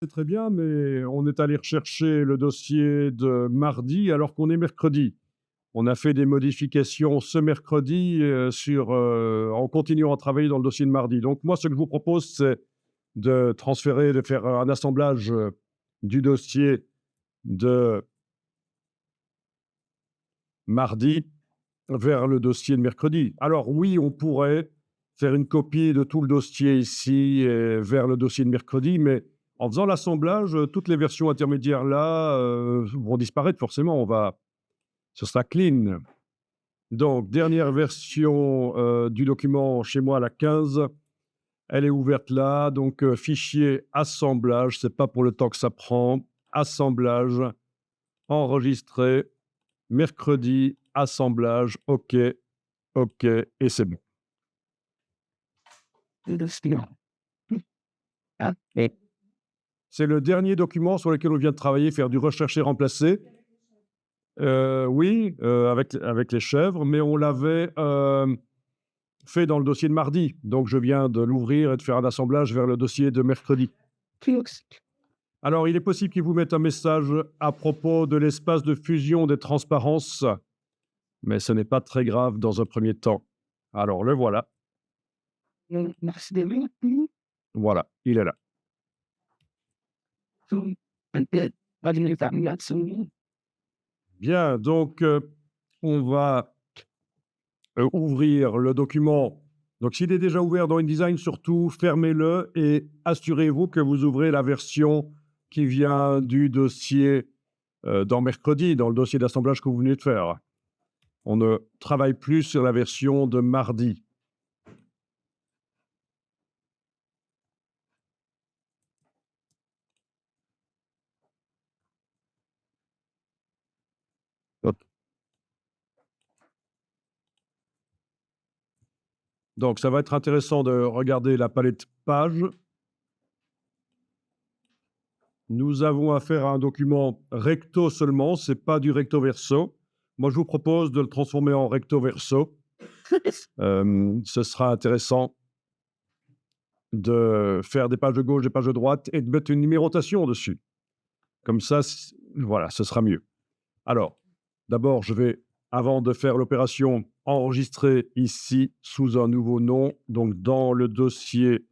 C'est très bien, mais on est allé rechercher le dossier de mardi alors qu'on est mercredi. On a fait des modifications ce mercredi, en continuant à travailler dans le dossier de mardi. Donc moi, ce que je vous propose, c'est de transférer, de faire un assemblage, du dossier de mardi vers le dossier de mercredi. Alors oui, on pourrait faire une copie de tout le dossier ici et vers le dossier de mercredi, mais en faisant l'assemblage, toutes les versions intermédiaires là, vont disparaître forcément. Ce sera clean. Donc dernière version, du document chez moi, la 15, elle est ouverte là, donc fichier assemblage, c'est pas pour le temps que ça prend. Assemblage, enregistré, mercredi, assemblage, OK, OK et c'est bon. C'est le dernier document sur lequel on vient de travailler, faire du rechercher remplacer. Oui, avec les chèvres, mais on l'avait, fait dans le dossier de mardi. Donc je viens de l'ouvrir et de faire un assemblage vers le dossier de mercredi. Alors, il est possible qu'il vous mette un message à propos de l'espace de fusion des transparences, mais ce n'est pas très grave dans un premier temps. Alors le voilà. Voilà, il est là. Bien, donc on va ouvrir le document. Donc s'il est déjà ouvert dans InDesign, surtout fermez-le et assurez-vous que vous ouvrez la version qui vient du dossier dans mercredi, dans le dossier d'assemblage que vous venez de faire. On ne travaille plus sur la version de mardi. Hop. Donc ça va être intéressant de regarder la palette page. Nous avons affaire à un document recto seulement, c'est pas du recto verso. Moi, je vous propose de le transformer en recto verso. Ce sera intéressant de faire des pages de gauche, des pages de droite et de mettre une numérotation dessus. Comme ça, voilà, ce sera mieux. Alors, d'abord, je vais, avant de faire l'opération, enregistrer ici sous un nouveau nom, donc dans le dossier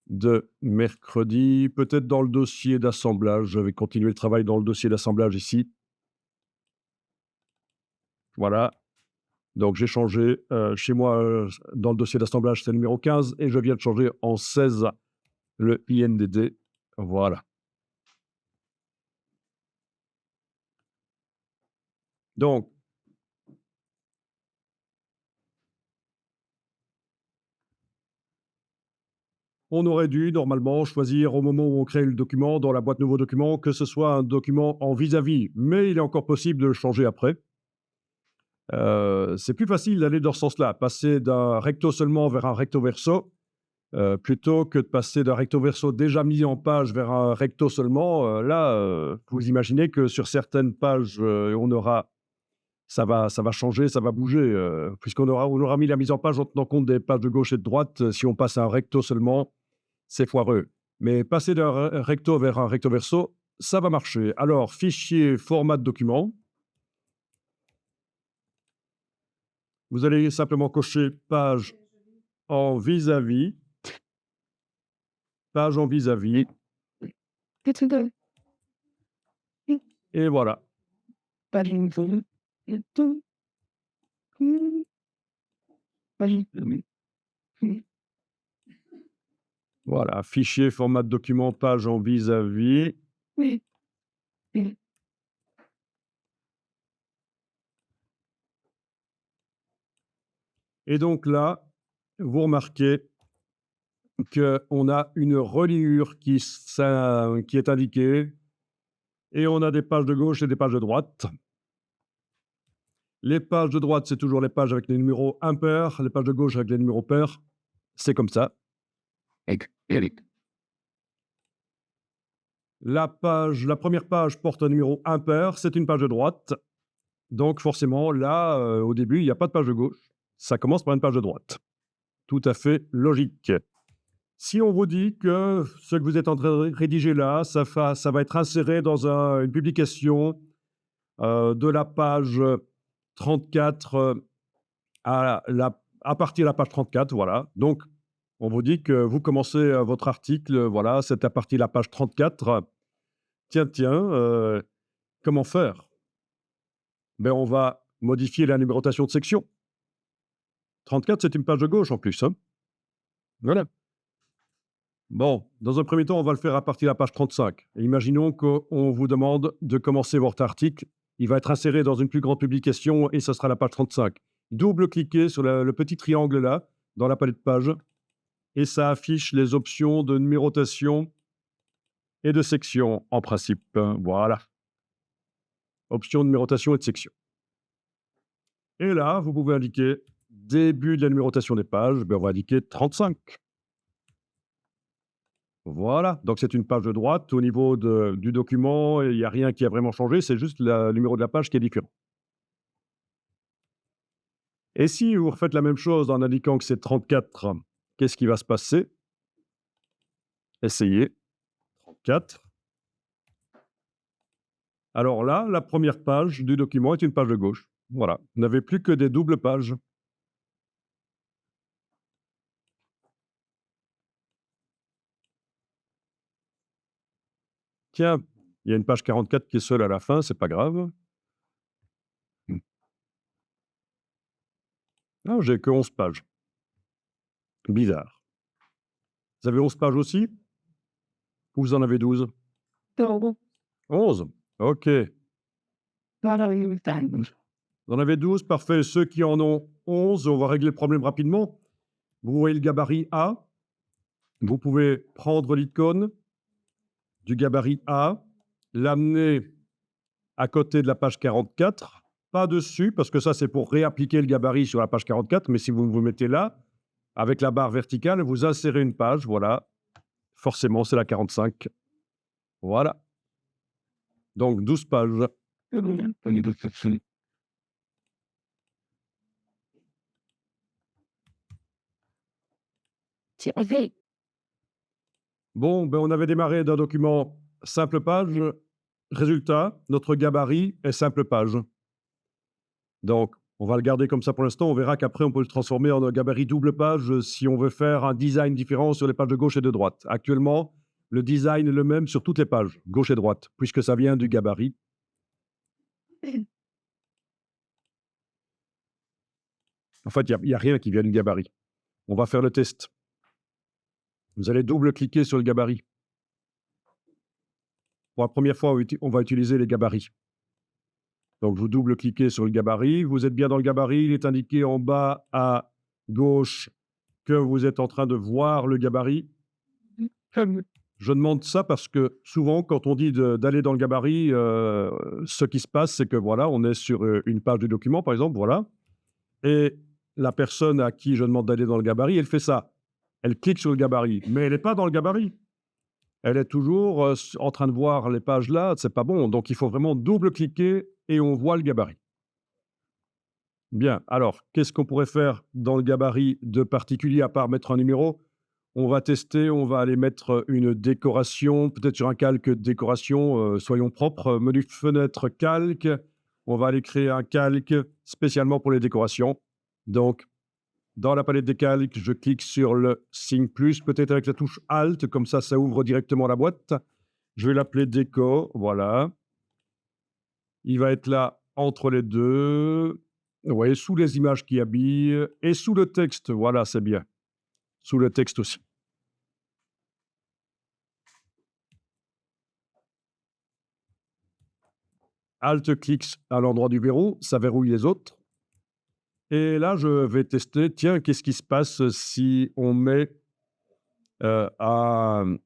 de mercredi, peut-être dans le dossier d'assemblage. Je vais continuer le travail dans le dossier d'assemblage ici. Voilà. Donc j'ai changé, chez moi, dans le dossier d'assemblage, c'est le numéro 15 et je viens de changer en 16 le INDD. Voilà. Donc on aurait dû normalement choisir au moment où on crée le document, dans la boîte nouveau document, que ce soit un document en vis-à-vis, mais il est encore possible de le changer après. C'est plus facile d'aller dans ce sens-là, passer d'un recto seulement vers un recto verso, plutôt que de passer d'un recto verso déjà mis en page vers un recto seulement. Vous imaginez que sur certaines pages, ça va changer, ça va bouger, on aura mis la mise en page en tenant compte des pages de gauche et de droite. Si on passe à un recto seulement, c'est foireux. Mais passer d'un recto vers un recto verso, ça va marcher. Alors, fichier, format de document. Vous allez simplement cocher page en vis-à-vis, page en vis-à-vis, et voilà. Voilà, fichier, format de document, page en vis-à-vis. Et donc là, vous remarquez qu'on a une reliure qui est indiquée et on a des pages de gauche et des pages de droite. Les pages de droite, c'est toujours les pages avec les numéros impairs, les pages de gauche avec les numéros pairs. C'est comme ça. La première page porte un numéro impair, c'est une page de droite. Donc forcément, là, au début, il n'y a pas de page de gauche. Ça commence par une page de droite. Tout à fait logique. Si on vous dit que ce que vous êtes en train de rédiger là, ça va être inséré dans une publication de la page 34 à partir de la page 34, voilà. Donc, on vous dit que vous commencez votre article, voilà, c'est à partir de la page 34. Tiens, tiens, comment faire? Ben, on va modifier la numérotation de section. 34, c'est une page de gauche en plus, hein. Voilà. Bon, dans un premier temps, on va le faire à partir de la page 35. Et imaginons qu'on vous demande de commencer votre article. Il va être inséré dans une plus grande publication et ce sera la page 35. Double-cliquez sur le petit triangle là, dans la palette page, et ça affiche les options de numérotation et de section en principe. Voilà. Option de numérotation et de section. Et là, vous pouvez indiquer début de la numérotation des pages. Ben, on va indiquer 35. Voilà, donc c'est une page de droite. Au niveau du document, il n'y a rien qui a vraiment changé, c'est juste le numéro de la page qui est différent. Et si vous refaites la même chose en indiquant que c'est 34, qu'est-ce qui va se passer? Essayez. 34. Alors là, la première page du document est une page de gauche. Voilà, vous n'avez plus que des doubles pages. Tiens, il y a une page 44 qui est seule à la fin, c'est pas grave. Ah, j'ai que 11 pages. Bizarre. Vous avez 11 pages aussi? Ou vous en avez 12? 11. OK. Vous en avez 12, parfait. Ceux qui en ont 11, on va régler le problème rapidement. Vous voyez le gabarit A. Vous pouvez prendre l'icône du gabarit A, l'amener à côté de la page 44, pas dessus, parce que ça, c'est pour réappliquer le gabarit sur la page 44, mais si vous vous mettez là, avec la barre verticale, vous insérez une page, voilà. Forcément, c'est la 45. Voilà. Donc, 12 pages. Bon, ben, on avait démarré d'un document simple page. Résultat, notre gabarit est simple page. Donc, on va le garder comme ça pour l'instant. On verra qu'après, on peut le transformer en un gabarit double page si on veut faire un design différent sur les pages de gauche et de droite. Actuellement, le design est le même sur toutes les pages, gauche et droite, puisque ça vient du gabarit. En fait, il n'y a rien qui vient du gabarit. On va faire le test. Vous allez double-cliquer sur le gabarit. Pour la première fois, on va utiliser les gabarits. Donc, vous double-cliquez sur le gabarit. Vous êtes bien dans le gabarit. Il est indiqué en bas à gauche que vous êtes en train de voir le gabarit. Je demande ça parce que souvent, quand on dit d'aller dans le gabarit, ce qui se passe, c'est que voilà, on est sur une page du document, par exemple, voilà. Et la personne à qui je demande d'aller dans le gabarit, elle fait ça. Elle clique sur le gabarit, mais elle n'est pas dans le gabarit. Elle est toujours en train de voir les pages là, c'est pas bon. Donc, il faut vraiment double-cliquer et on voit le gabarit. Bien, alors, qu'est-ce qu'on pourrait faire dans le gabarit de particulier à part mettre un numéro? On va tester, on va aller mettre une décoration, peut-être sur un calque décoration, soyons propres, menu fenêtre calque. On va aller créer un calque spécialement pour les décorations. Donc, dans la palette des calques, je clique sur le signe plus, peut-être avec la touche Alt, comme ça ouvre directement la boîte. Je vais l'appeler déco, voilà. Il va être là entre les deux. Vous voyez, sous les images qui habillent et sous le texte, voilà, c'est bien. Sous le texte aussi. Alt-clic à l'endroit du verrou, ça verrouille les autres. Et là, je vais tester, tiens, qu'est-ce qui se passe si on met un...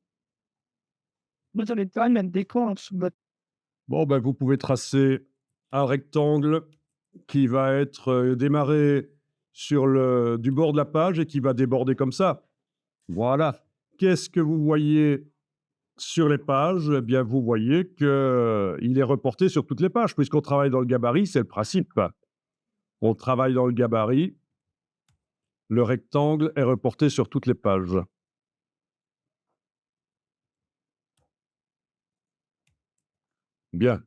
Bon, ben, vous pouvez tracer un rectangle qui va être démarré du bord de la page et qui va déborder comme ça. Voilà. Qu'est-ce que vous voyez sur les pages? Eh bien, vous voyez qu'il est reporté sur toutes les pages, puisqu'on travaille dans le gabarit, c'est le principe. On travaille dans le gabarit, le rectangle est reporté sur toutes les pages. Bien.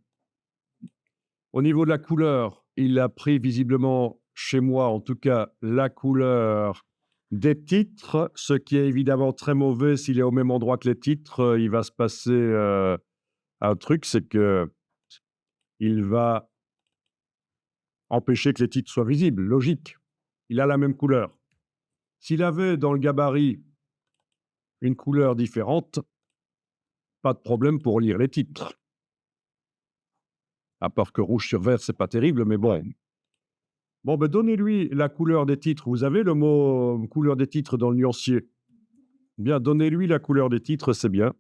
Au niveau de la couleur, il a pris visiblement, chez moi en tout cas, la couleur des titres, ce qui est évidemment très mauvais. S'il est au même endroit que les titres, il va se passer, un truc, c'est qu'il va empêcher que les titres soient visibles, logique. Il a la même couleur. S'il avait dans le gabarit une couleur différente, pas de problème pour lire les titres. À part que rouge sur vert, c'est pas terrible, mais bon. Bon, ben, donnez-lui la couleur des titres. Vous avez le mot couleur des titres dans le nuancier. Bien, donnez-lui la couleur des titres, c'est bien.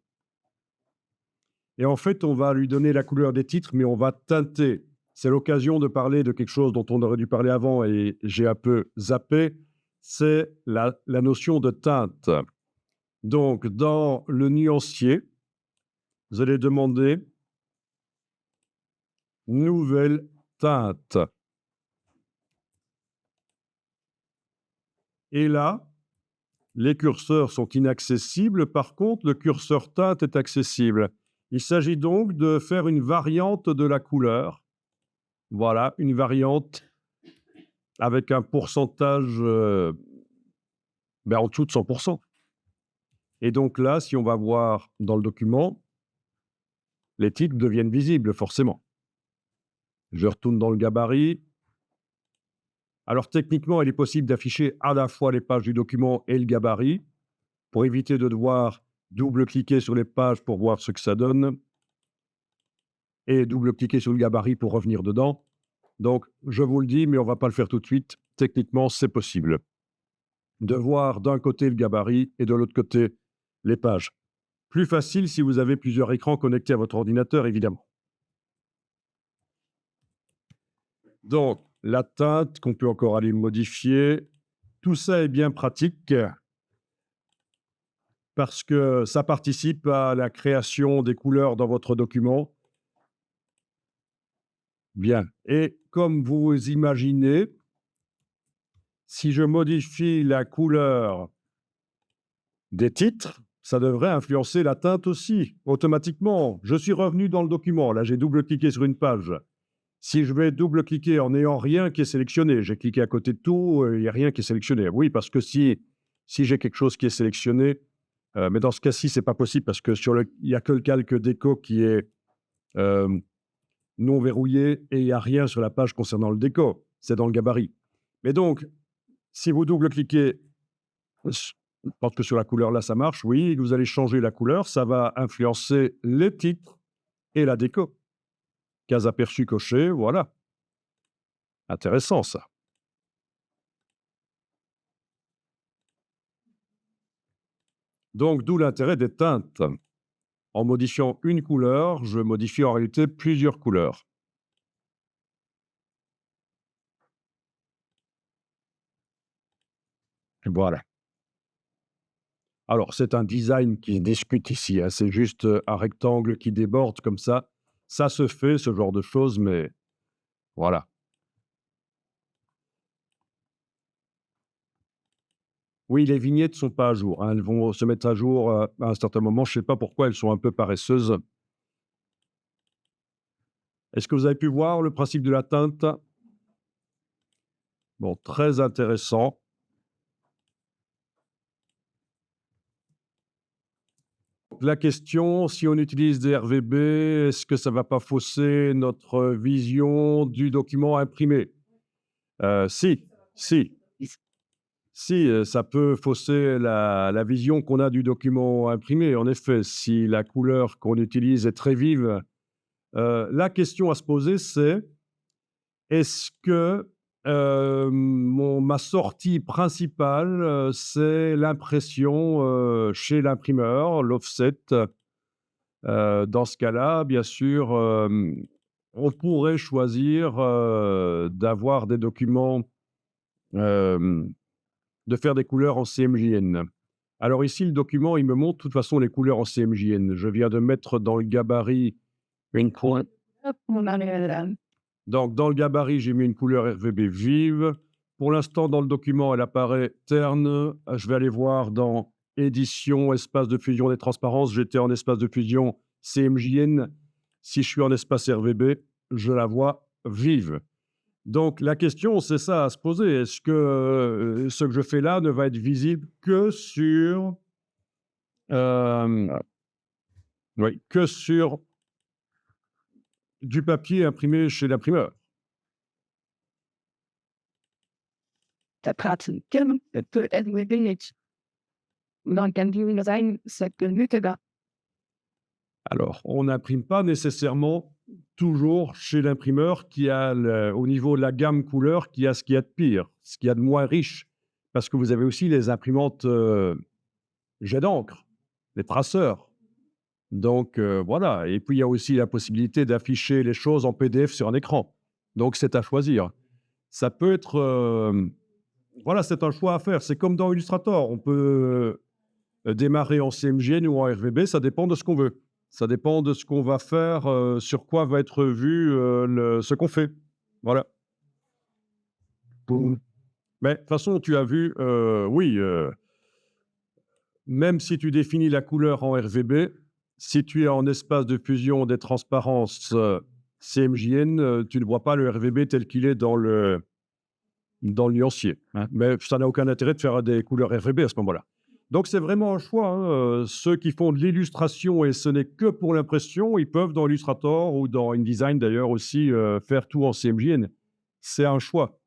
Et en fait, on va lui donner la couleur des titres, mais on va teinter. C'est l'occasion de parler de quelque chose dont on aurait dû parler avant et j'ai un peu zappé, c'est la notion de teinte. Donc, dans le nuancier, vous allez demander nouvelle teinte. Et là, les curseurs sont inaccessibles. Par contre, le curseur teinte est accessible. Il s'agit donc de faire une variante de la couleur. Voilà, une variante avec un pourcentage en dessous de 100%. Et donc là, si on va voir dans le document, les titres deviennent visibles forcément. Je retourne dans le gabarit. Alors techniquement, il est possible d'afficher à la fois les pages du document et le gabarit pour éviter de devoir double-cliquer sur les pages pour voir ce que ça donne et double-cliquer sur le gabarit pour revenir dedans. Donc, je vous le dis, mais on ne va pas le faire tout de suite. Techniquement, c'est possible de voir d'un côté le gabarit et de l'autre côté les pages. Plus facile si vous avez plusieurs écrans connectés à votre ordinateur, évidemment. Donc, la teinte qu'on peut encore aller modifier, tout ça est bien pratique parce que ça participe à la création des couleurs dans votre document. Bien. Et comme vous imaginez, si je modifie la couleur des titres, ça devrait influencer la teinte aussi, automatiquement. Je suis revenu dans le document. Là, j'ai double-cliqué sur une page. Si je vais double-cliquer en n'ayant rien qui est sélectionné, j'ai cliqué à côté de tout, il n'y a rien qui est sélectionné. Oui, parce que si j'ai quelque chose qui est sélectionné, mais dans ce cas-ci, ce n'est pas possible parce que il n'y a que le calque déco qui est non verrouillé et il n'y a rien sur la page concernant le déco. C'est dans le gabarit. Mais donc, si vous double-cliquez, je pense que sur la couleur là, ça marche, oui, vous allez changer la couleur, ça va influencer les titres et la déco. Case aperçu coché, voilà. Intéressant ça. Donc, d'où l'intérêt des teintes. En modifiant une couleur, je modifie en réalité plusieurs couleurs. Voilà. Alors, c'est un design qui discute ici, hein, c'est juste un rectangle qui déborde comme ça. Ça se fait, ce genre de choses, mais voilà. Oui, les vignettes ne sont pas à jour, hein, elles vont se mettre à jour à un certain moment. Je ne sais pas pourquoi elles sont un peu paresseuses. Est-ce que vous avez pu voir le principe de la teinte? Bon, très intéressant. La question, si on utilise des RVB, est-ce que ça ne va pas fausser notre vision du document imprimé? Si, si. Si, ça peut fausser la vision qu'on a du document imprimé. En effet, si la couleur qu'on utilise est très vive, la question à se poser, c'est: est-ce que, ma sortie principale, c'est l'impression, chez l'imprimeur, l'offset? Dans ce cas-là, bien sûr, on pourrait choisir, d'avoir des documents, hem, de faire des couleurs en CMJN. Alors ici, le document, il me montre de toute façon les couleurs en CMJN. Je viens de mettre dans le gabarit une couleur. Donc, dans le gabarit, j'ai mis une couleur RVB vive. Pour l'instant, dans le document, elle apparaît terne. Je vais aller voir dans édition, espace de fusion des transparences. J'étais en espace de fusion CMJN. Si je suis en espace RVB, je la vois vive. Donc la question, c'est ça à se poser. Est-ce que ce que je fais là ne va être visible que sur, oui, que sur du papier imprimé chez l'imprimeur? Der Partikel wird entwickelt. Man kann die sein, c'est que nötiger. Alors, on n'imprime pas nécessairement toujours chez l'imprimeur qui a, au niveau de la gamme couleur, qui a ce qu'il y a de pire, ce qu'il y a de moins riche. Parce que vous avez aussi les imprimantes jet d'encre, les traceurs. Donc, voilà. Et puis, il y a aussi la possibilité d'afficher les choses en PDF sur un écran. Donc, c'est à choisir. Ça peut être, voilà, c'est un choix à faire. C'est comme dans Illustrator. On peut démarrer en CMJN ou en RVB, ça dépend de ce qu'on veut. Ça dépend de ce qu'on va faire, sur quoi va être vu ce qu'on fait. Voilà. Mais de toute façon, tu as vu, oui, même si tu définis la couleur en RVB, si tu es en espace de fusion des transparences CMJN, tu ne vois pas le RVB tel qu'il est dans le nuancier, hein. Mais ça n'a aucun intérêt de faire des couleurs RVB à ce moment-là. Donc c'est vraiment un choix, hein, ceux qui font de l'illustration et ce n'est que pour l'impression, ils peuvent dans Illustrator ou dans InDesign d'ailleurs aussi, faire tout en CMJN. C'est un choix.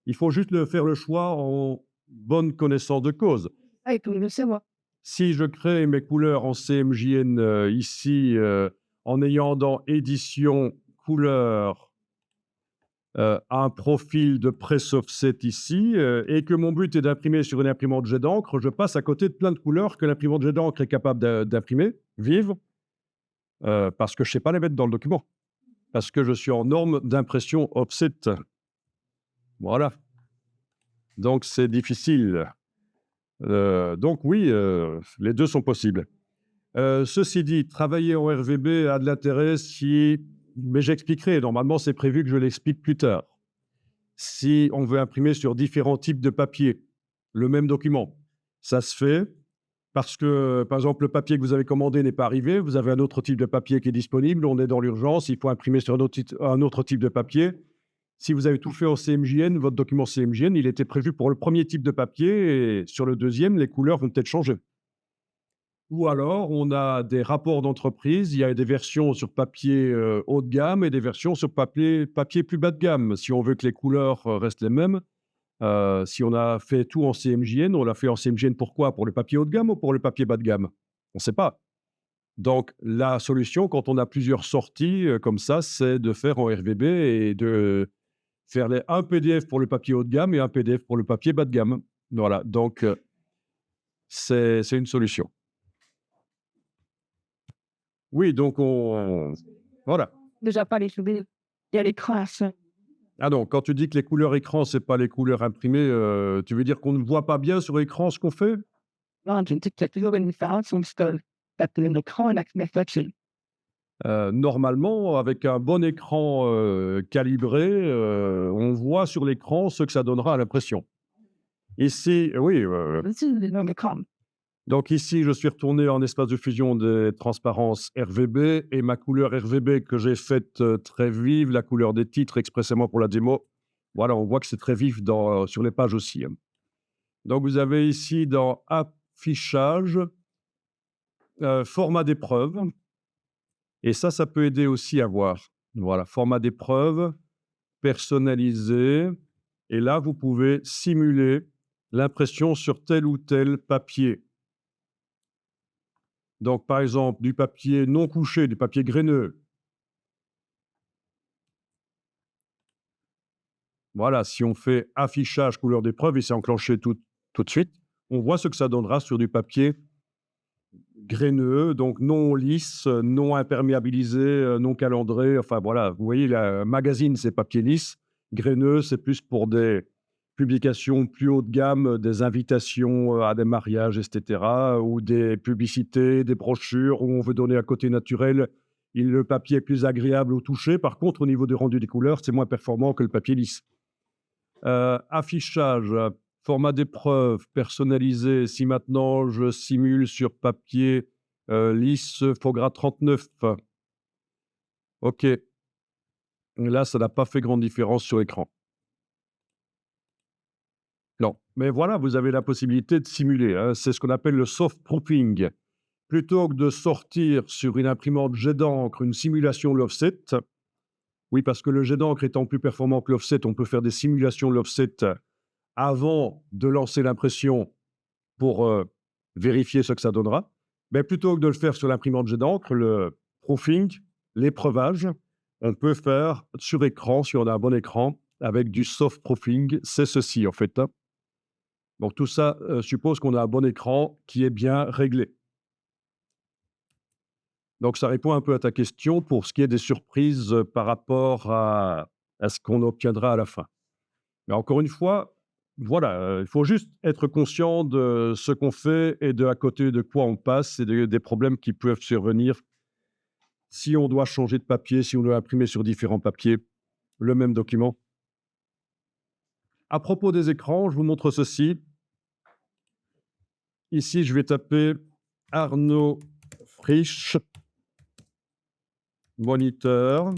Il faut juste faire le choix en bonne connaissance de cause. Ah, il peut le savoir. Si je crée mes couleurs en CMJN, ici, en ayant dans édition, couleurs, un profil de press offset ici, et que mon but est d'imprimer sur une imprimante jet d'encre, je passe à côté de plein de couleurs que l'imprimante jet d'encre est capable d'imprimer, vives, parce que je ne sais pas les mettre dans le document. Parce que je suis en norme d'impression offset. Voilà. Donc c'est difficile. Donc oui, les 2 sont possibles. Ceci dit, travailler en RVB a de l'intérêt si, mais j'expliquerai, normalement c'est prévu que je l'explique plus tard. Si on veut imprimer sur différents types de papier le même document, ça se fait parce que, par exemple, le papier que vous avez commandé n'est pas arrivé, vous avez un autre type de papier qui est disponible, on est dans l'urgence, il faut imprimer sur un autre type de papier. Si vous avez tout fait en CMJN, votre document CMJN, il était prévu pour le premier type de papier et sur le deuxième, les couleurs vont peut-être changer. Ou alors, on a des rapports d'entreprise, il y a des versions sur papier haut de gamme et des versions sur papier plus bas de gamme. Si on veut que les couleurs restent les mêmes, si on a fait tout en CMJN, on l'a fait en CMJN pourquoi? Pour le papier haut de gamme ou pour le papier bas de gamme? On ne sait pas. Donc, la solution, quand on a plusieurs sorties comme ça, c'est de faire en RVB et de faire un PDF pour le papier haut de gamme et un PDF pour le papier bas de gamme. Voilà, donc c'est une solution. Oui, donc voilà. Déjà pas les souvenirs. Il y a les crasses. Ah donc, quand tu dis que les couleurs écran, c'est pas les couleurs imprimées, tu veux dire qu'on ne voit pas bien sur écran ce qu'on fait? Non, je me dis qu'il y a toujours une différence entre l'écran et la réflexion. Normalement, avec un bon écran, calibré, on voit sur l'écran ce que ça donnera à l'impression. Ici oui, L'écran. donc ici, je suis retourné en espace de fusion des transparences RVB et ma couleur RVB que j'ai faite, très vive, la couleur des titres expressément pour la démo, voilà, on voit que c'est très vif sur les pages aussi, hein. Donc vous avez ici dans affichage, format d'épreuve et ça peut aider aussi à voir. Voilà, format d'épreuve, personnalisé et là, vous pouvez simuler l'impression sur tel ou tel papier. Donc, par exemple, du papier non couché, du papier graineux. Voilà, si on fait affichage couleur d'épreuve, il s'est enclenché tout de suite. On voit ce que ça donnera sur du papier graineux, donc non lisse, non imperméabilisé, non calandré. Enfin voilà, vous voyez, la magazine, c'est papier lisse. Graineux, c'est plus pour des publications plus haut de gamme, des invitations à des mariages, etc., ou des publicités, des brochures où on veut donner un côté naturel. Et le papier est plus agréable au toucher. Par contre, au niveau du rendu des couleurs, c'est moins performant que le papier lisse. Affichage, format d'épreuve, personnalisé. Si maintenant je simule sur papier lisse Faugras 39, OK. Là, ça n'a pas fait grande différence sur l'écran. Non, mais voilà, vous avez la possibilité de simuler, hein. C'est ce qu'on appelle le soft proofing. Plutôt que de sortir sur une imprimante jet d'encre une simulation de l'offset, oui, parce que le jet d'encre étant plus performant que l'offset, on peut faire des simulations de l'offset avant de lancer l'impression pour vérifier ce que ça donnera. Mais plutôt que de le faire sur l'imprimante jet d'encre, le proofing, l'épreuvage, on peut faire sur écran, si on a un bon écran, avec du soft proofing. C'est ceci, en fait, hein. Donc tout ça suppose qu'on a un bon écran qui est bien réglé. Donc ça répond un peu à ta question pour ce qui est des surprises par rapport à ce qu'on obtiendra à la fin. Mais encore une fois, voilà, il faut juste être conscient de ce qu'on fait et de à côté de quoi on passe et des problèmes qui peuvent survenir si on doit changer de papier, si on doit imprimer sur différents papiers le même document. À propos des écrans, je vous montre ceci. Ici, je vais taper Arnaud Frisch, moniteur.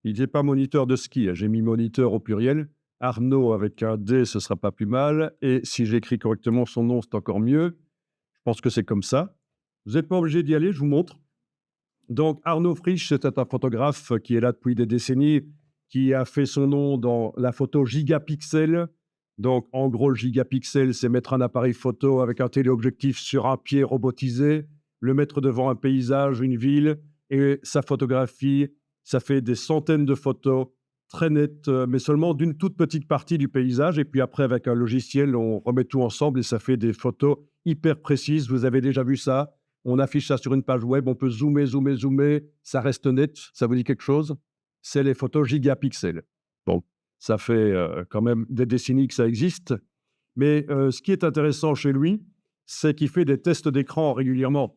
Il n'est pas moniteur de ski, hein, j'ai mis moniteur au pluriel. Arnaud avec un D, ce sera pas plus mal. Et si j'écris correctement son nom, c'est encore mieux. Je pense que c'est comme ça. Vous n'êtes pas obligé d'y aller, je vous montre. Donc, Arnaud Frisch, c'est un photographe qui est là depuis des décennies, qui a fait son nom dans la photo gigapixel. Donc, en gros, le gigapixel, c'est mettre un appareil photo avec un téléobjectif sur un pied robotisé, le mettre devant un paysage, une ville, et sa photographie, ça fait des centaines de photos très nettes, mais seulement d'une toute petite partie du paysage. Et puis après, avec un logiciel, on remet tout ensemble et ça fait des photos hyper précises. Vous avez déjà vu ça? On affiche ça sur une page web, on peut zoomer, zoomer, zoomer, ça reste net. Ça vous dit quelque chose? C'est les photos gigapixels. Bon, ça fait quand même des décennies que ça existe. Mais ce qui est intéressant chez lui, c'est qu'il fait des tests d'écran régulièrement.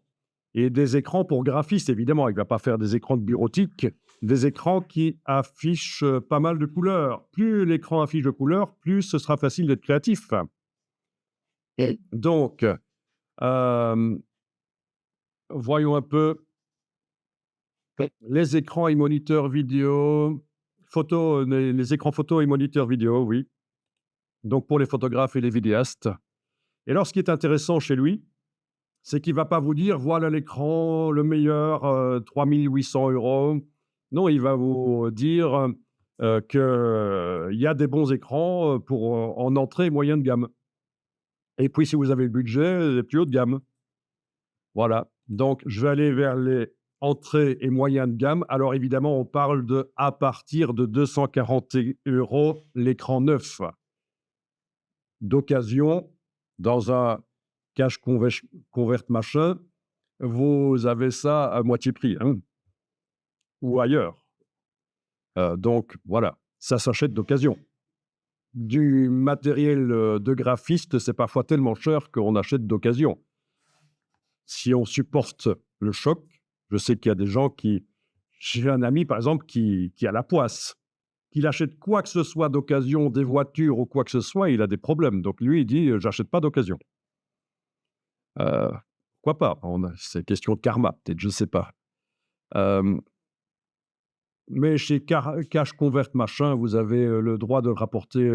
Et des écrans pour graphistes, évidemment. Il ne va pas faire des écrans de bureautique, des écrans qui affichent pas mal de couleurs. Plus l'écran affiche de couleurs, plus ce sera facile d'être créatif. Donc, voyons un peu les écrans et moniteurs vidéo, photo, les écrans photo et moniteurs vidéo, oui. Donc pour les photographes et les vidéastes. Et alors, ce qui est intéressant chez lui, c'est qu'il ne va pas vous dire, voilà l'écran, le meilleur, 3 800 €. Non, il va vous dire qu'il y a des bons écrans pour en entrée et moyenne de gamme. Et puis, si vous avez le budget, les plus haut de gamme. Voilà. Donc, je vais aller vers les entrées et moyennes de gamme. Alors, évidemment, on parle de à partir de 240 € l'écran neuf. D'occasion, dans un cash convert machin, vous avez ça à moitié prix, hein, ou ailleurs. Donc, voilà, ça s'achète d'occasion. Du matériel de graphiste, c'est parfois tellement cher qu'on achète d'occasion. Si on supporte le choc, je sais qu'il y a des gens qui... J'ai un ami, par exemple, qui a la poisse. Qu'il achète quoi que ce soit d'occasion, des voitures ou quoi que ce soit, il a des problèmes. Donc lui, il dit, j'achète pas d'occasion. Pourquoi pas? C'est question de karma, peut-être, je sais pas. Mais chez Cash Convert machin, vous avez le droit de le rapporter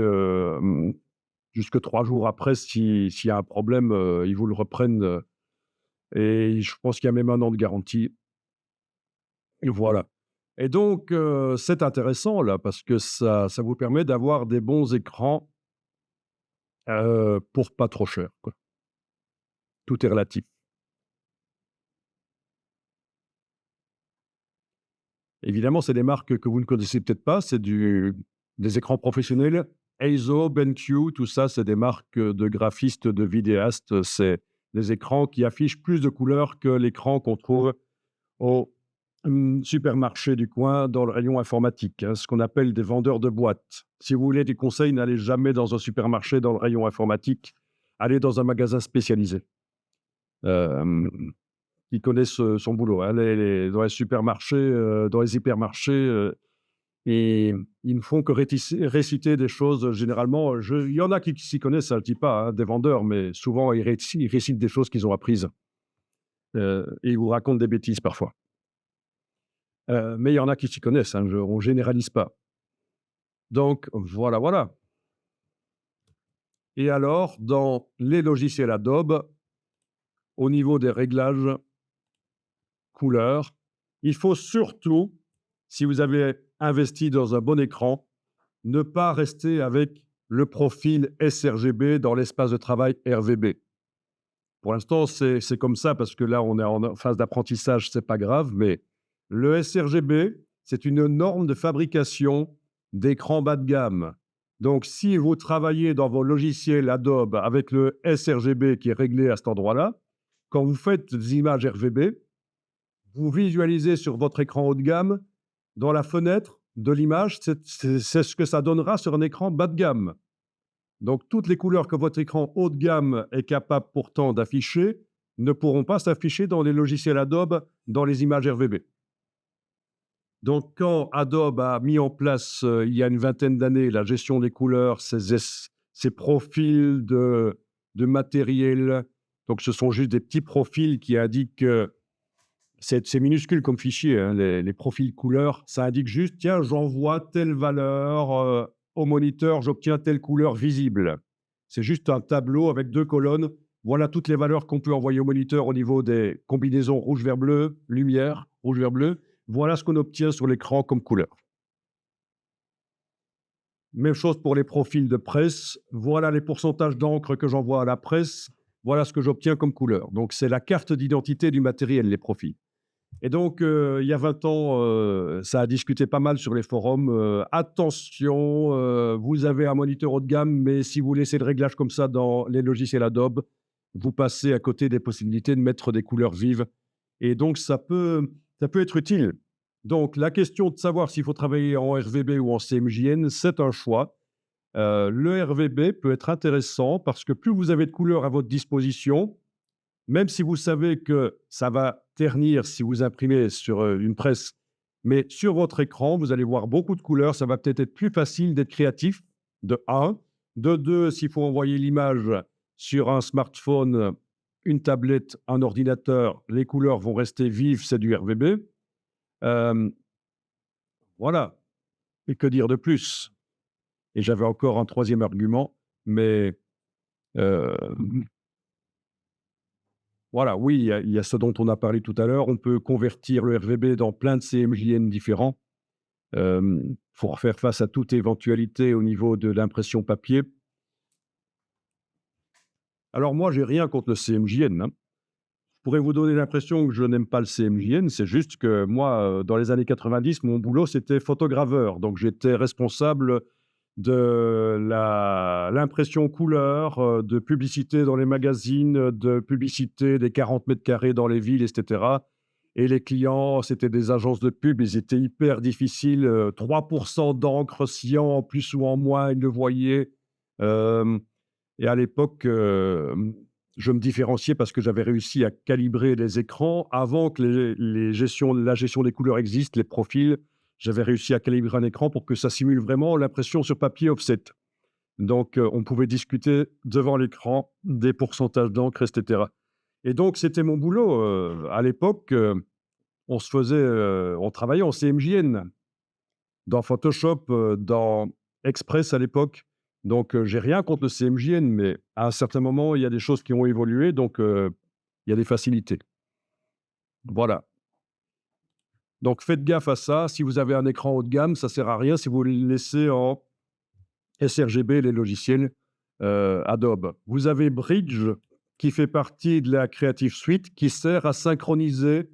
jusque 3 jours après. S'il y a un problème, ils vous le reprennent. Et je pense qu'il y a même 1 an de garantie. Et voilà. Et donc, c'est intéressant là, parce que ça vous permet d'avoir des bons écrans pour pas trop cher, quoi. Tout est relatif. Évidemment, c'est des marques que vous ne connaissez peut-être pas, c'est des écrans professionnels. Eizo, BenQ, tout ça, c'est des marques de graphistes, de vidéastes. C'est des écrans qui affichent plus de couleurs que l'écran qu'on trouve au supermarché du coin dans le rayon informatique, hein, ce qu'on appelle des vendeurs de boîtes. Si vous voulez des conseils, n'allez jamais dans un supermarché dans le rayon informatique, allez dans un magasin spécialisé. Qui connaissent son boulot, hein. Dans les supermarchés, dans les hypermarchés, et ils ne font que réciter des choses généralement. Il y en a qui s'y connaissent, ça ne le dit pas, hein, des vendeurs, mais souvent ils récitent des choses qu'ils ont apprises et ils vous racontent des bêtises parfois. Mais il y en a qui s'y connaissent, hein, on ne généralise pas. Donc voilà, voilà. Et alors, dans les logiciels Adobe, au niveau des réglages couleurs, il faut surtout, si vous avez investi dans un bon écran, ne pas rester avec le profil sRGB dans l'espace de travail RVB. Pour l'instant, c'est comme ça parce que là, on est en phase d'apprentissage, c'est pas grave, mais le sRGB, c'est une norme de fabrication d'écrans bas de gamme. Donc, si vous travaillez dans vos logiciels Adobe avec le sRGB qui est réglé à cet endroit-là, quand vous faites des images RVB, vous visualisez sur votre écran haut de gamme, dans la fenêtre de l'image, c'est ce que ça donnera sur un écran bas de gamme. Donc, toutes les couleurs que votre écran haut de gamme est capable pourtant d'afficher ne pourront pas s'afficher dans les logiciels Adobe, dans les images RVB. Donc, quand Adobe a mis en place, il y a une vingtaine d'années, la gestion des couleurs, ces profils de matériel, donc ce sont juste des petits profils qui indiquent c'est minuscule comme fichier, hein, les profils couleurs, ça indique juste, tiens, j'envoie telle valeur au moniteur, j'obtiens telle couleur visible. C'est juste un tableau avec 2 colonnes. Voilà toutes les valeurs qu'on peut envoyer au moniteur au niveau des combinaisons rouge, vert, bleu, lumière, rouge, vert, bleu. Voilà ce qu'on obtient sur l'écran comme couleur. Même chose pour les profils de presse. Voilà les pourcentages d'encre que j'envoie à la presse. Voilà ce que j'obtiens comme couleur. Donc, c'est la carte d'identité du matériel, les profils. Et donc, il y a 20 ans, ça a discuté pas mal sur les forums. Attention, vous avez un moniteur haut de gamme, mais si vous laissez le réglage comme ça dans les logiciels Adobe, vous passez à côté des possibilités de mettre des couleurs vives. Et donc, ça peut être utile. Donc, la question de savoir s'il faut travailler en RVB ou en CMJN, c'est un choix. Le RVB peut être intéressant parce que plus vous avez de couleurs à votre disposition, même si vous savez que ça va ternir si vous imprimez sur une presse, mais sur votre écran, vous allez voir beaucoup de couleurs, ça va peut-être être plus facile d'être créatif, de 1. De 2, s'il faut envoyer l'image sur un smartphone, une tablette, un ordinateur, les couleurs vont rester vives, c'est du RVB. Voilà. Et que dire de plus? Et j'avais encore un troisième argument, mais voilà, oui, il y a ce dont on a parlé tout à l'heure. On peut convertir le RVB dans plein de CMJN différents pour faire face à toute éventualité au niveau de l'impression papier. Alors moi, j'ai rien contre le CMJN, hein. Je pourrais vous donner l'impression que je n'aime pas le CMJN, c'est juste que moi, dans les années 90, mon boulot, c'était photograveur. Donc j'étais responsable de l'impression couleur, de publicité dans les magazines, de publicité des 40 mètres carrés dans les villes, etc. Et les clients, c'était des agences de pub, ils étaient hyper difficiles. 3% d'encre, si en plus ou en moins, ils le voyaient. Euh, et à l'époque, je me différenciais parce que j'avais réussi à calibrer les écrans avant que la gestion des couleurs existe, les profils. J'avais réussi à calibrer un écran pour que ça simule vraiment l'impression sur papier offset. Donc, on pouvait discuter devant l'écran des pourcentages d'encre, etc. Et donc, c'était mon boulot. À l'époque, on travaillait en CMJN, dans Photoshop, dans Express à l'époque. Donc, j'ai rien contre le CMJN, mais à un certain moment, il y a des choses qui ont évolué, donc il y a des facilités. Voilà. Donc, faites gaffe à ça. Si vous avez un écran haut de gamme, ça ne sert à rien si vous le laissez en sRGB, les logiciels Adobe. Vous avez Bridge, qui fait partie de la Creative Suite, qui sert à synchroniser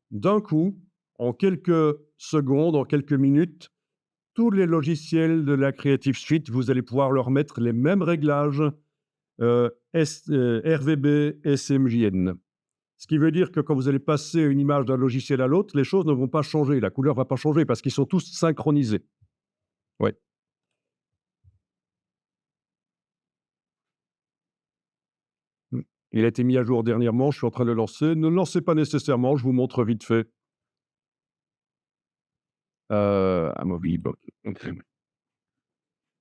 d'un coup, en quelques secondes, en quelques minutes, tous les logiciels de la Creative Suite. Vous allez pouvoir leur mettre les mêmes réglages RVB et CMJN. Ce qui veut dire que quand vous allez passer une image d'un logiciel à l'autre, les choses ne vont pas changer, la couleur ne va pas changer parce qu'ils sont tous synchronisés. Ouais. Il a été mis à jour dernièrement, je suis en train de le lancer. Ne le lancez pas nécessairement, je vous montre vite fait.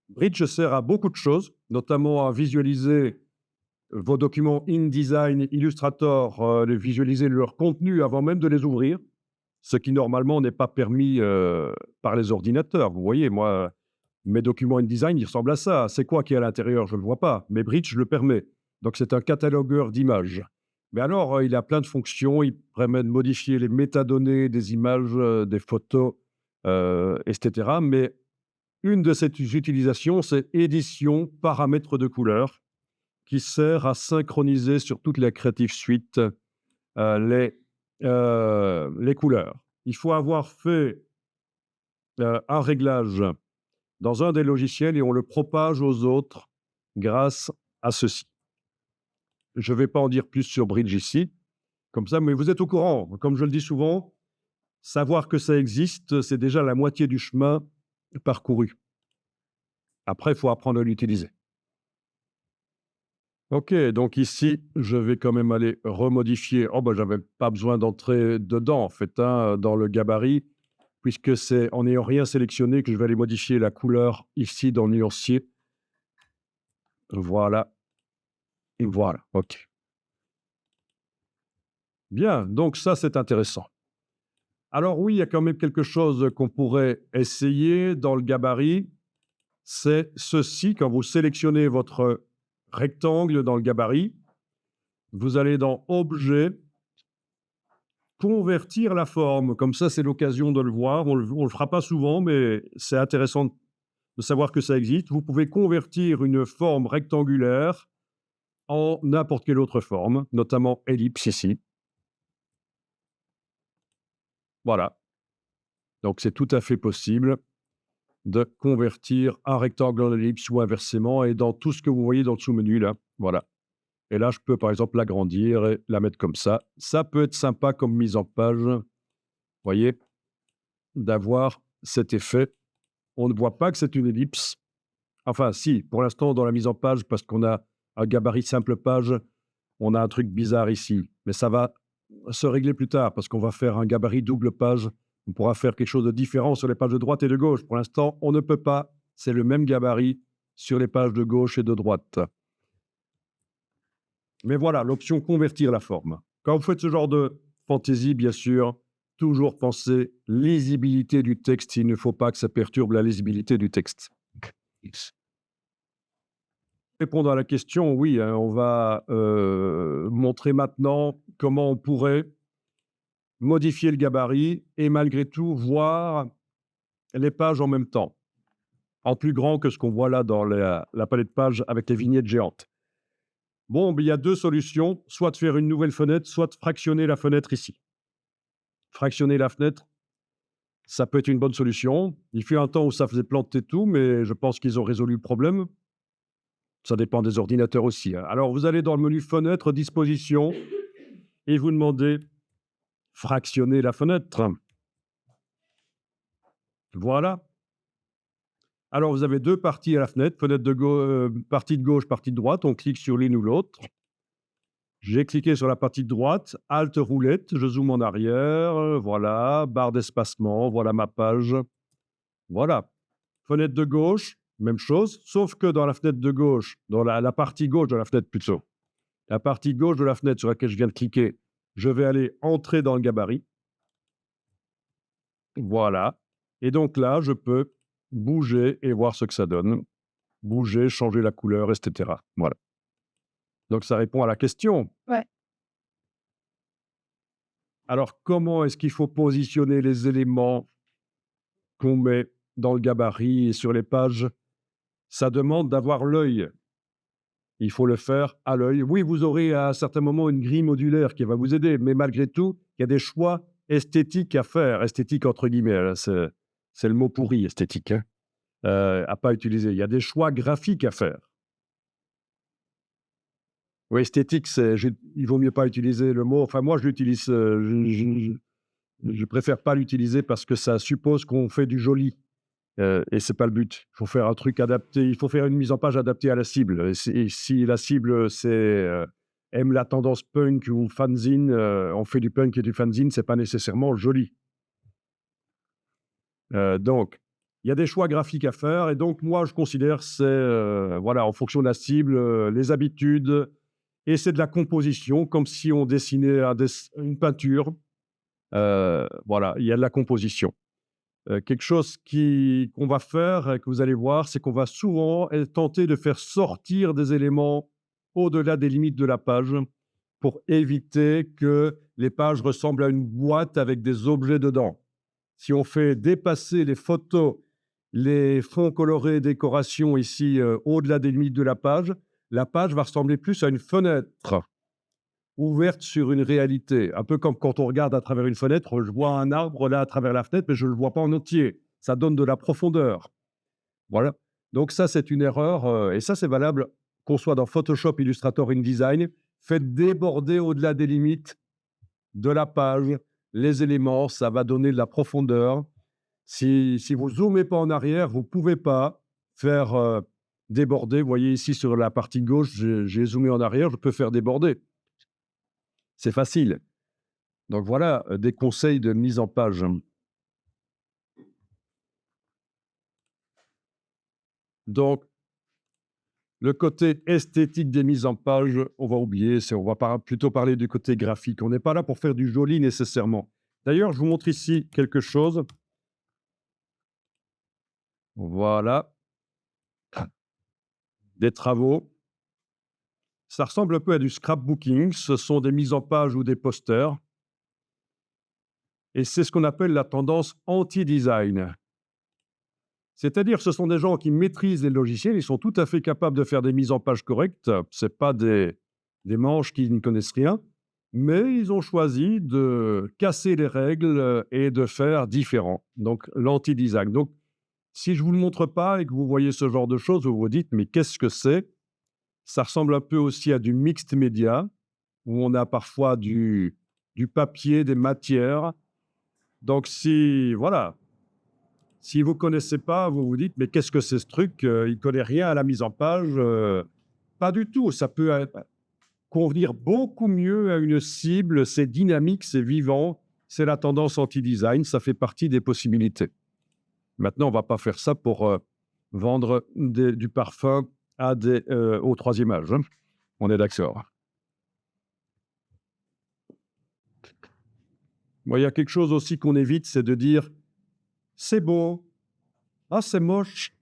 Bridge sert à beaucoup de choses, notamment à visualiser vos documents InDesign, Illustrator, visualiser leur contenu avant même de les ouvrir. ce qui normalement n'est pas permis par les ordinateurs. Vous voyez, moi, mes documents InDesign, ils ressemblent à ça. C'est quoi qui est à l'intérieur? Je ne le vois pas, mais Bridge le permet. Donc, c'est un catalogueur d'images. Mais alors, il a plein de fonctions. Il permet de modifier les métadonnées des images, des photos, etc. Mais une de ces utilisations, c'est édition paramètres de couleurs, qui sert à synchroniser sur toute la Creative Suite les couleurs. Il faut avoir fait un réglage dans un des logiciels et on le propage aux autres grâce à ceci. Je ne vais pas en dire plus sur Bridge ici, comme ça, mais vous êtes au courant. Comme je le dis souvent, savoir que ça existe, c'est déjà la moitié du chemin parcouru. Après, il faut apprendre à l'utiliser. OK, donc ici, je vais quand même aller remodifier. Oh, bah, j'avais pas besoin d'entrer dedans, en fait, hein, dans le gabarit, puisque c'est en n'ayant rien sélectionné que je vais aller modifier la couleur ici dans le nuancier. Voilà. Et voilà, OK. Bien, donc ça, c'est intéressant. Alors oui, il y a quand même quelque chose qu'on pourrait essayer dans le gabarit, c'est ceci. Quand vous sélectionnez votre rectangle dans le gabarit, vous allez dans Objet, convertir la forme. Comme ça, c'est l'occasion de le voir. On le fera pas souvent, mais c'est intéressant de savoir que ça existe. Vous pouvez convertir une forme rectangulaire en n'importe quelle autre forme, notamment ellipse ici. Voilà. Donc, c'est tout à fait possible de convertir un rectangle en ellipse ou inversement et dans tout ce que vous voyez dans le sous-menu là. Voilà. Et là, je peux par exemple l'agrandir et la mettre comme ça. Ça peut être sympa comme mise en page, vous voyez, d'avoir cet effet. On ne voit pas que c'est une ellipse. Enfin, si, pour l'instant, dans la mise en page, parce qu'on a un gabarit simple page, on a un truc bizarre ici. Mais ça va se régler plus tard, parce qu'on va faire un gabarit double page. On pourra faire quelque chose de différent sur les pages de droite et de gauche. Pour l'instant, on ne peut pas. C'est le même gabarit sur les pages de gauche et de droite. Mais voilà, l'option convertir la forme. Quand vous faites ce genre de fantaisie, bien sûr, toujours pensez lisibilité du texte. Il ne faut pas que ça perturbe la lisibilité du texte. Répondre à la question, oui, hein, on va montrer maintenant comment on pourrait modifier le gabarit et malgré tout voir les pages en même temps, en plus grand que ce qu'on voit là dans la palette de pages avec les vignettes géantes. Bon, il y a deux solutions, soit de faire une nouvelle fenêtre, soit de fractionner la fenêtre ici. Fractionner la fenêtre, ça peut être une bonne solution. Il fut un temps où ça faisait planter tout, mais je pense qu'ils ont résolu le problème. Ça dépend des ordinateurs aussi, hein. Alors, vous allez dans le menu Fenêtre, Disposition, et vous demandez fractionner la fenêtre. Voilà. Alors, vous avez deux parties à la fenêtre, partie de gauche, partie de droite. On clique sur l'une ou l'autre. J'ai cliqué sur la partie de droite, Alt roulette, je zoome en arrière, voilà, barre d'espacement, voilà ma page. Voilà. Fenêtre de gauche, même chose, sauf que dans la fenêtre de gauche, dans la partie gauche de la fenêtre plutôt, la partie gauche de la fenêtre sur laquelle je viens de cliquer, je vais aller entrer dans le gabarit. Voilà. Et donc là, je peux bouger et voir ce que ça donne. Bouger, changer la couleur, etc. Voilà. Donc ça répond à la question. Ouais. Alors, comment est-ce qu'il faut positionner les éléments qu'on met dans le gabarit et sur les pages? Ça demande d'avoir l'œil. Il faut le faire à l'œil. Oui, vous aurez à un certain moment une grille modulaire qui va vous aider, mais malgré tout, il y a des choix esthétiques à faire. Esthétique entre guillemets, hein, c'est le mot pourri, esthétique, hein, à pas utiliser. Il y a des choix graphiques à faire. Oui, esthétique, il vaut mieux pas utiliser le mot. Enfin, moi, je l'utilise. Je préfère pas l'utiliser parce que ça suppose qu'on fait du joli. Et c'est pas le but. Il faut faire un truc adapté. Il faut faire une mise en page adaptée à la cible. Et si la cible aime la tendance punk ou fanzine, on fait du punk et du fanzine, c'est pas nécessairement joli. Donc, il y a des choix graphiques à faire. Et donc, moi, je considère c'est voilà, en fonction de la cible, les habitudes. Et c'est de la composition, comme si on dessinait une peinture. Voilà, il y a de la composition. Quelque chose qu'on va faire et que vous allez voir, c'est qu'on va souvent tenter de faire sortir des éléments au-delà des limites de la page pour éviter que les pages ressemblent à une boîte avec des objets dedans. Si on fait dépasser les photos, les fonds colorés, décorations ici au-delà des limites de la page va ressembler plus à une fenêtre ouverte sur une réalité. Un peu comme quand on regarde à travers une fenêtre, je vois un arbre là à travers la fenêtre, mais je ne le vois pas en entier. Ça donne de la profondeur. Voilà. Donc ça, c'est une erreur, et ça, c'est valable qu'on soit dans Photoshop, Illustrator, InDesign. Faites déborder au-delà des limites de la page les éléments, ça va donner de la profondeur. Si vous ne zoomez pas en arrière, vous ne pouvez pas faire déborder. Vous voyez ici sur la partie gauche, j'ai zoomé en arrière, je peux faire déborder. C'est facile. Donc voilà, des conseils de mise en page. Donc, le côté esthétique des mises en page, on va oublier, on va plutôt parler du côté graphique. On n'est pas là pour faire du joli nécessairement. D'ailleurs, je vous montre ici quelque chose. Voilà. Des travaux. Ça ressemble un peu à du scrapbooking. Ce sont des mises en page ou des posters. Et c'est ce qu'on appelle la tendance anti-design. C'est-à-dire, ce sont des gens qui maîtrisent les logiciels, ils sont tout à fait capables de faire des mises en page correctes. Ce n'est pas des manches qui ne connaissent rien, mais ils ont choisi de casser les règles et de faire différent. Donc, l'anti-design. Donc, si je ne vous le montre pas et que vous voyez ce genre de choses, vous vous dites, mais qu'est-ce que c'est? Ça ressemble un peu aussi à du mixed media, où on a parfois du papier, des matières. Donc, voilà, si vous ne connaissez pas, vous vous dites, mais qu'est-ce que c'est ce truc? Il ne connaît rien à la mise en page. Pas du tout. Ça peut convenir beaucoup mieux à une cible. C'est dynamique, c'est vivant. C'est la tendance anti-design. Ça fait partie des possibilités. Maintenant, on ne va pas faire ça pour vendre du parfum au troisième âge. Hein. On est d'accord. Bon, il y a quelque chose aussi qu'on évite, c'est de dire c'est beau, ah c'est moche.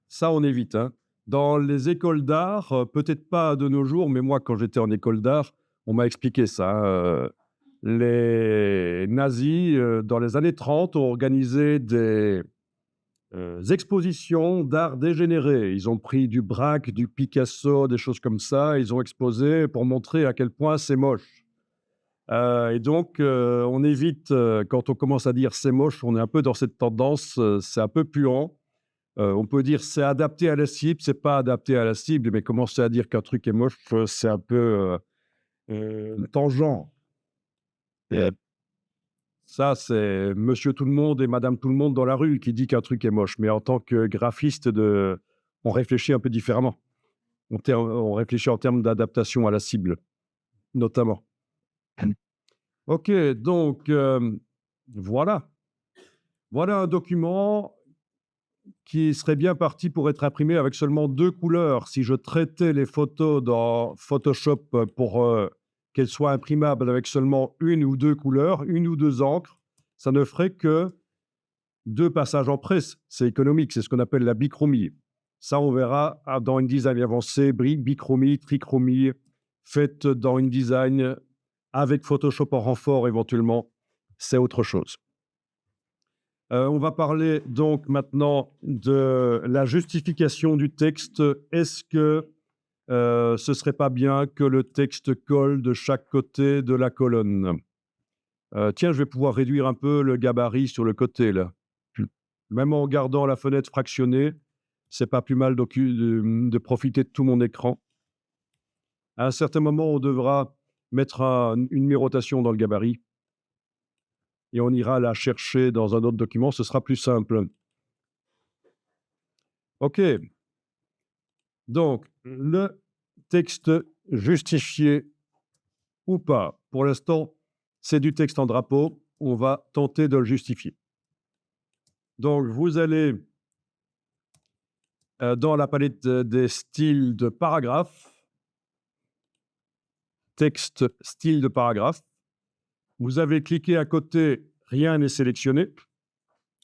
Ça, on évite. Hein. Dans les écoles d'art, peut-être pas de nos jours, mais moi, quand j'étais en école d'art, on m'a expliqué ça. Hein. Les nazis, dans les années 30, ont organisé des expositions d'art dégénéré. Ils ont pris du Braque, du Picasso, des choses comme ça. Ils ont exposé pour montrer à quel point c'est moche. Et donc, on évite, quand on commence à dire c'est moche, on est un peu dans cette tendance, c'est un peu puant. On peut dire c'est adapté à la cible, c'est pas adapté à la cible, mais commencer à dire qu'un truc est moche, c'est un peu tangent. Et ça, c'est monsieur tout le monde et madame tout le monde dans la rue qui dit qu'un truc est moche. Mais en tant que graphiste, on réfléchit un peu différemment. On réfléchit en termes d'adaptation à la cible, notamment. OK, donc voilà. Voilà un document qui serait bien parti pour être imprimé avec seulement 2 couleurs. Si je traitais les photos dans Photoshop pour qu'elles soient imprimables avec seulement 1 ou 2 couleurs, 1 ou 2 encres, ça ne ferait que 2 passages en presse. C'est économique, c'est ce qu'on appelle la bichromie. Ça, on verra dans InDesign avancé, bichromie, trichromie, faite dans InDesign avec Photoshop en renfort éventuellement, c'est autre chose. On va parler donc maintenant de la justification du texte. Est-ce que ce ne serait pas bien que le texte colle de chaque côté de la colonne? Tiens, je vais pouvoir réduire un peu le gabarit sur le côté, là. Même en gardant la fenêtre fractionnée, c'est pas plus mal de profiter de tout mon écran. À un certain moment, on devra mettre une numérotation dans le gabarit et on ira la chercher dans un autre document, ce sera plus simple. OK. Donc, le texte justifié ou pas, pour l'instant, c'est du texte en drapeau, on va tenter de le justifier. Donc, vous allez dans la palette des styles de paragraphes, texte, style de paragraphe. vous avez cliqué à côté, rien n'est sélectionné.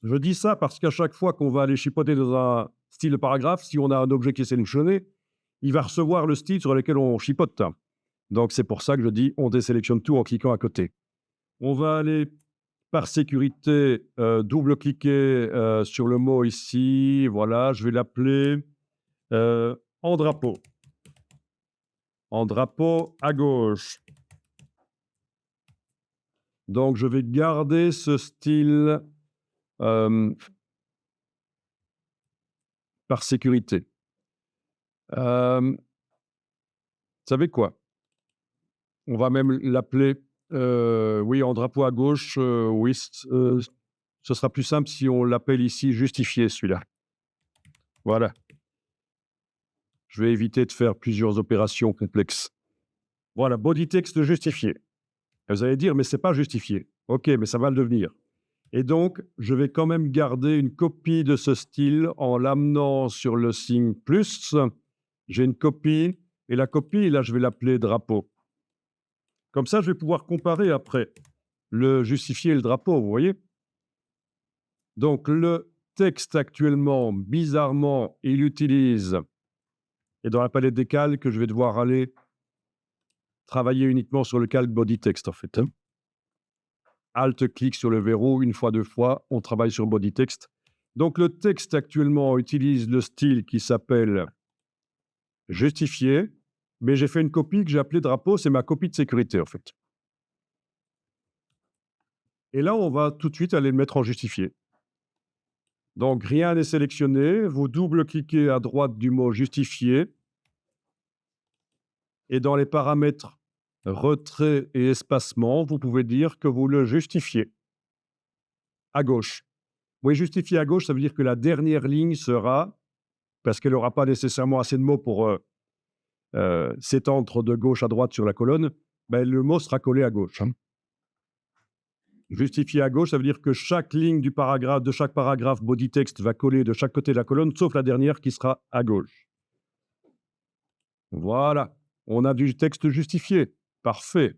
Je dis ça parce qu'à chaque fois qu'on va aller chipoter dans un style de paragraphe, si on a un objet qui est sélectionné, il va recevoir le style sur lequel on chipote. Donc, c'est pour ça que je dis on désélectionne tout en cliquant à côté. On va aller par sécurité double-cliquer sur le mot ici. Voilà, je vais l'appeler en drapeau. En drapeau à gauche. Donc, je vais garder ce style par sécurité. Vous savez quoi? On va même l'appeler, oui, en drapeau à gauche, oui, ce sera plus simple si on l'appelle ici justifié, celui-là. Voilà. Je vais éviter de faire plusieurs opérations complexes. Voilà, body text justifié. Et vous allez dire, mais c'est pas justifié. OK, mais ça va le devenir. Et donc, je vais quand même garder une copie de ce style en l'amenant sur le signe plus. J'ai une copie, et la copie, là, je vais l'appeler drapeau. Comme ça, je vais pouvoir comparer après le justifié et le drapeau, vous voyez? Donc, le texte actuellement, bizarrement, il utilise, et dans la palette des calques, je vais devoir aller travailler uniquement sur le calque body text, en fait. Alt-clic sur le verrou, une fois, deux fois, on travaille sur body text. Donc, le texte actuellement utilise le style qui s'appelle justifié, mais j'ai fait une copie que j'ai appelée drapeau, c'est ma copie de sécurité, en fait. Et là, on va tout de suite aller le mettre en justifié. Donc, rien n'est sélectionné. Vous double-cliquez à droite du mot justifié. Et dans les paramètres retrait et espacement, vous pouvez dire que vous le justifiez à gauche. Oui, justifier à gauche, ça veut dire que la dernière ligne sera, parce qu'elle n'aura pas nécessairement assez de mots pour s'étendre de gauche à droite sur la colonne, ben, le mot sera collé à gauche. Justifier à gauche, ça veut dire que chaque ligne du paragraphe, de chaque paragraphe body text va coller de chaque côté de la colonne, sauf la dernière qui sera à gauche. Voilà, on a du texte justifié. Parfait.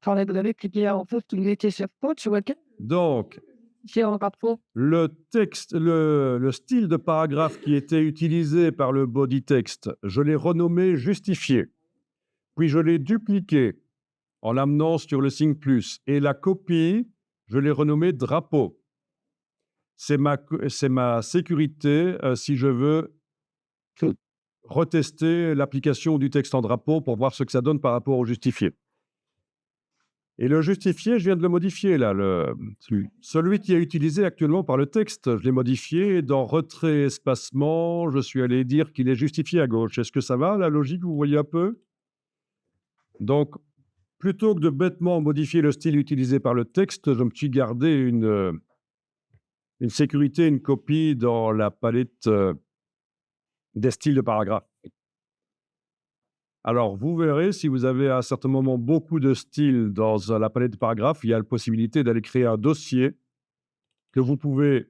Quand vous avez cliqué en fait, il était sur faute sur lequel Donc, c'est en drapeau. le texte, le style de paragraphe qui était utilisé par le body text, je l'ai renommé justifié. Puis je l'ai dupliqué en l'amenant sur le signe plus. Et la copie, je l'ai renommée drapeau. C'est ma sécurité si je veux retester l'application du texte en drapeau pour voir ce que ça donne par rapport au justifié. Et le justifié, je viens de le modifier là. Celui qui est utilisé actuellement par le texte, je l'ai modifié. Dans retrait espacement, je suis allé dire qu'il est justifié à gauche. Est-ce que ça va, la logique, vous voyez un peu? Donc, plutôt que de bêtement modifier le style utilisé par le texte, je me suis gardé une sécurité, une copie dans la palette des styles de paragraphes. Alors, vous verrez, si vous avez à un certain moment beaucoup de styles dans la palette de paragraphes, il y a la possibilité d'aller créer un dossier que vous pouvez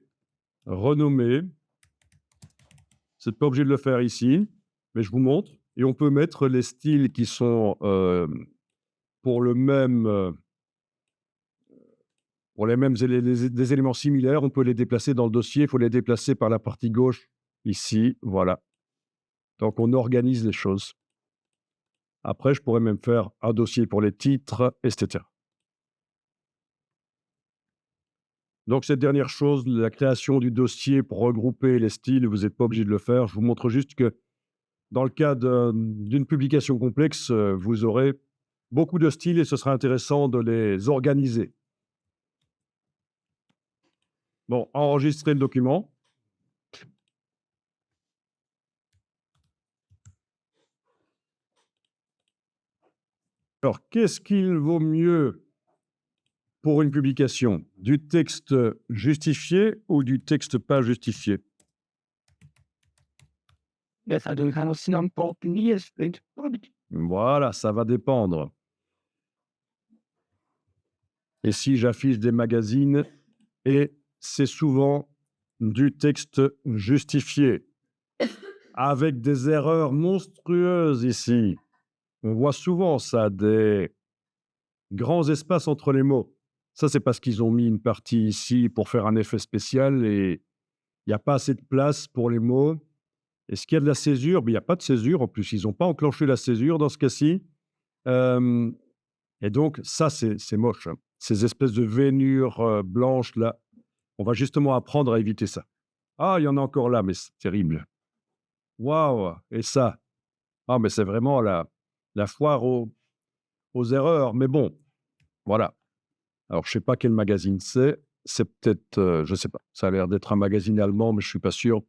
renommer. Vous n'êtes pas obligé de le faire ici, mais je vous montre. Et on peut mettre les styles qui sont pour les mêmes des éléments similaires. On peut les déplacer dans le dossier. Il faut les déplacer par la partie gauche, ici. Voilà. Donc, on organise les choses. Après, je pourrais même faire un dossier pour les titres, etc. Donc, cette dernière chose, la création du dossier pour regrouper les styles, vous n'êtes pas obligé de le faire. Je vous montre juste que dans le cas d'une publication complexe, vous aurez beaucoup de styles et ce sera intéressant de les organiser. Bon, enregistrer le document. Alors, qu'est-ce qu'il vaut mieux pour une publication? Du texte justifié ou du texte pas justifié? Voilà, ça va dépendre. Et si j'affiche des magazines, et c'est souvent du texte justifié, avec des erreurs monstrueuses ici. On voit souvent ça, des Grands espaces entre les mots. Ça, c'est parce qu'ils ont mis une partie ici pour faire un effet spécial et il n'y a pas assez de place pour les mots. Est-ce qu'il y a de la césure? Ben, il n'y a pas de césure. En plus, ils n'ont pas enclenché la césure dans ce cas-ci. Euh, et donc, ça, c'est moche, hein. Ces espèces de vénures blanches, là, on va justement apprendre à éviter ça. Ah, il y en a encore là, mais c'est terrible. Waouh! Et ça? Ah, mais c'est vraiment la foire aux erreurs. Mais bon, voilà. Alors, je sais pas quel magazine c'est. C'est peut-être, je sais pas. Ça a l'air d'être un magazine allemand, mais je suis pas sûr.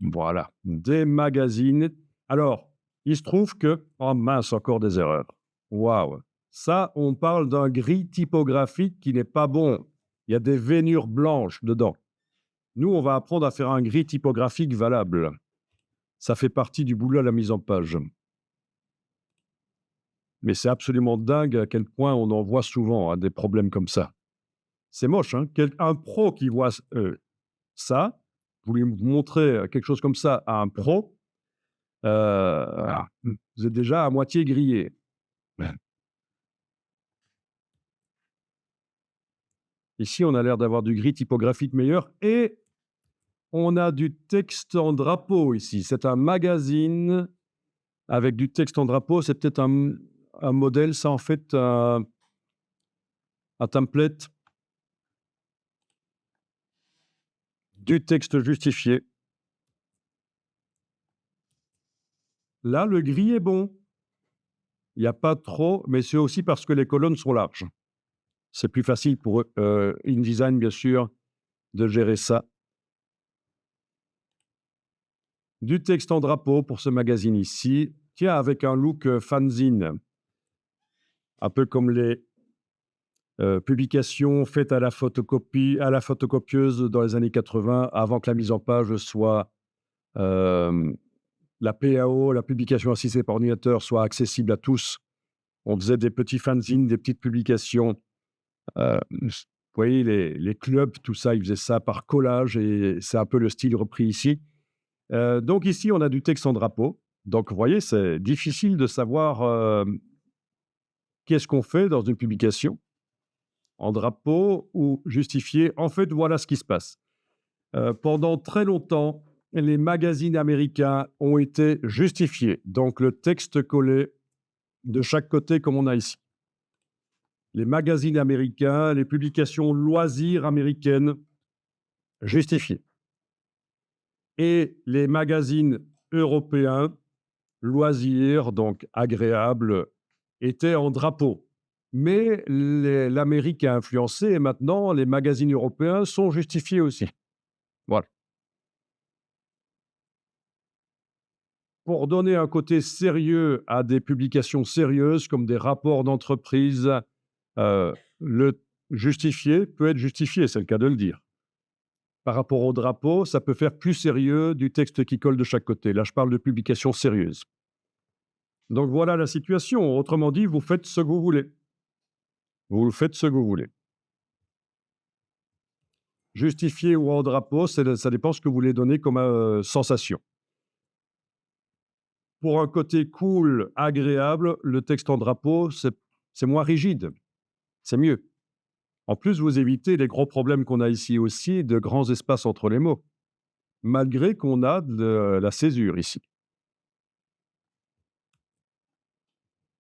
Voilà, des magazines. Alors, il se trouve que oh mince, encore des erreurs. Waouh! Ça, on parle d'un gris typographique qui n'est pas bon. Il y a des vénures blanches dedans. Nous, on va apprendre à faire un gris typographique valable. Ça fait partie du boulot à la mise en page. Mais c'est absolument dingue à quel point on en voit souvent, hein, des problèmes comme ça. C'est moche, hein? Un pro qui voit ça, vous lui montrez quelque chose comme ça à un pro, vous êtes déjà à moitié grillé. Ouais. Ici, on a l'air d'avoir du gris typographique meilleur et on a du texte en drapeau ici. C'est un magazine avec du texte en drapeau. C'est peut-être un modèle, ça, en fait, un template. Du texte justifié. Là, le gris est bon. Il n'y a pas trop, mais c'est aussi parce que les colonnes sont larges. C'est plus facile pour InDesign, bien sûr, de gérer ça. Du texte en drapeau pour ce magazine ici. Tiens, avec un look fanzine. Un peu comme les publications faites à la photocopieuse dans les années 80, avant que la mise en page soit la PAO, la publication assistée par ordinateur, soit accessible à tous. On faisait des petits fanzines, des petites publications. Vous voyez, les clubs, tout ça, ils faisaient ça par collage et c'est un peu le style repris ici. Donc ici, on a du texte en drapeau. Donc, vous voyez, c'est difficile de savoir qu'est-ce qu'on fait dans une publication, en drapeau ou justifié. En fait, voilà ce qui se passe. Pendant très longtemps, les magazines américains ont été justifiés. Donc, le texte collé de chaque côté, comme on a ici. Les magazines américains, les publications loisirs américaines, justifiées. Et les magazines européens, loisirs, donc agréables, étaient en drapeau. Mais l'Amérique a influencé et maintenant, les magazines européens sont justifiés aussi. Voilà. Pour donner un côté sérieux à des publications sérieuses comme des rapports d'entreprise, le justifié peut être justifié, c'est le cas de le dire. Par rapport au drapeau, ça peut faire plus sérieux du texte qui colle de chaque côté. Là, je parle de publications sérieuses. Donc voilà la situation. Autrement dit, vous faites ce que vous voulez. Vous faites ce que vous voulez. Justifié ou en drapeau, ça dépend ce que vous voulez donner comme sensation. Pour un côté cool, agréable, le texte en drapeau, c'est moins rigide. C'est mieux. En plus, vous évitez les gros problèmes qu'on a ici aussi, de grands espaces entre les mots, malgré qu'on a de la césure ici.